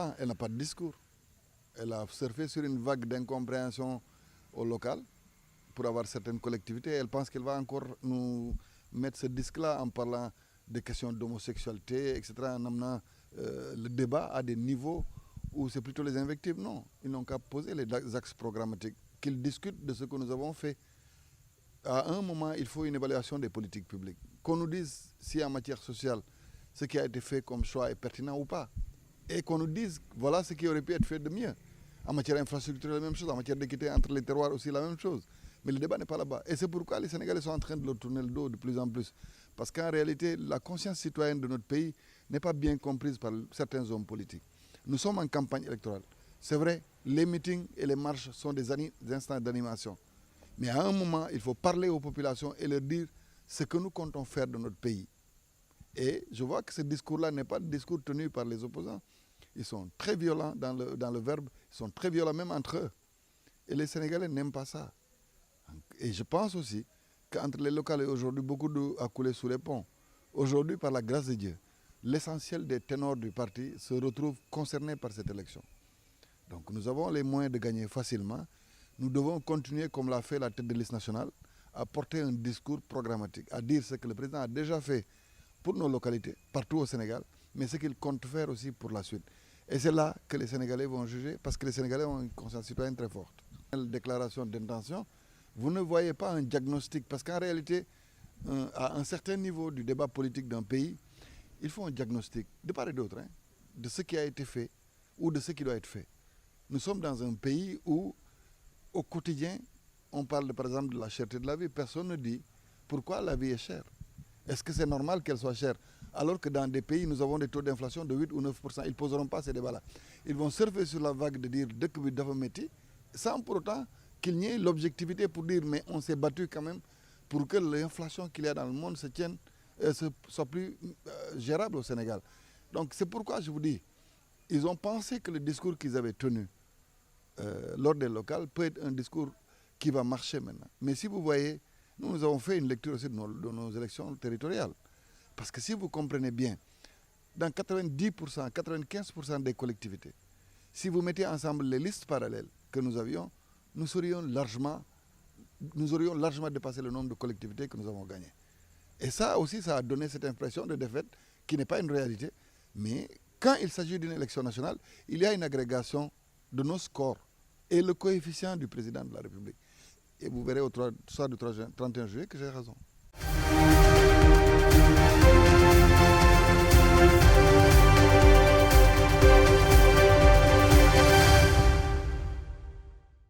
plan, elle n'a pas de discours. Elle a surfé sur une vague d'incompréhension au local pour avoir certaines collectivités. Elle pense qu'elle va encore nous mettre ce disque-là en parlant des questions d'homosexualité, etc., en amenant le débat à des niveaux où c'est plutôt les invectives. Non, ils n'ont qu'à poser les axes programmatiques, qu'ils discutent de ce que nous avons fait. À un moment, il faut une évaluation des politiques publiques. Qu'on nous dise si en matière sociale, ce qui a été fait comme choix est pertinent ou pas. Et qu'on nous dise, voilà ce qui aurait pu être fait de mieux. En matière infrastructurelle, la même chose. En matière d'équité entre les terroirs aussi, la même chose. Mais le débat n'est pas là-bas. Et c'est pourquoi les Sénégalais sont en train de leur tourner le dos de plus en plus. Parce qu'en réalité, la conscience citoyenne de notre pays n'est pas bien comprise par certains hommes politiques. Nous sommes en campagne électorale. C'est vrai, les meetings et les marches sont des instants d'animation. Mais à un moment, il faut parler aux populations et leur dire ce que nous comptons faire de notre pays. Et je vois que ce discours-là n'est pas le discours tenu par les opposants. Ils sont très violents dans le verbe, ils sont très violents même entre eux. Et les Sénégalais n'aiment pas ça. Et je pense aussi qu'entre les locales et aujourd'hui, beaucoup d'eau a coulé sous les ponts. Aujourd'hui, par la grâce de Dieu, l'essentiel des ténors du parti se retrouvent concernés par cette élection. Donc nous avons les moyens de gagner facilement. Nous devons continuer, comme l'a fait la tête de liste nationale, à porter un discours programmatique, à dire ce que le président a déjà fait pour nos localités, partout au Sénégal, mais ce qu'il compte faire aussi pour la suite. Et c'est là que les Sénégalais vont juger, parce que les Sénégalais ont une conscience citoyenne très forte. Une déclaration d'intention, vous ne voyez pas un diagnostic, parce qu'en réalité, à un certain niveau du débat politique d'un pays, il faut un diagnostic, de part et d'autre, de ce qui a été fait ou de ce qui doit être fait. Nous sommes dans un pays où, au quotidien, on parle par exemple de la cherté de la vie. Personne ne dit pourquoi la vie est chère. Est-ce que c'est normal qu'elle soit chère? Alors que dans des pays, nous avons des taux d'inflation de 8 ou 9%. Ils ne poseront pas ces débats-là. Ils vont surfer sur la vague de dire « dès que vous avez métier », sans pour autant qu'il n'y ait l'objectivité pour dire « mais on s'est battu quand même pour que l'inflation qu'il y a dans le monde se tienne, soit plus gérable au Sénégal ». Donc c'est pourquoi je vous dis, ils ont pensé que le discours qu'ils avaient tenu lors des locales peut être un discours qui va marcher maintenant. Mais si vous voyez, nous avons fait une lecture aussi de nos élections territoriales. Parce que si vous comprenez bien, dans 90%, 95% des collectivités, si vous mettez ensemble les listes parallèles que nous avions, nous aurions largement dépassé le nombre de collectivités que nous avons gagnées. Et ça aussi, ça a donné cette impression de défaite qui n'est pas une réalité. Mais quand il s'agit d'une élection nationale, il y a une agrégation de nos scores et le coefficient du président de la République. Et vous verrez au soir du 31 juillet que j'ai raison.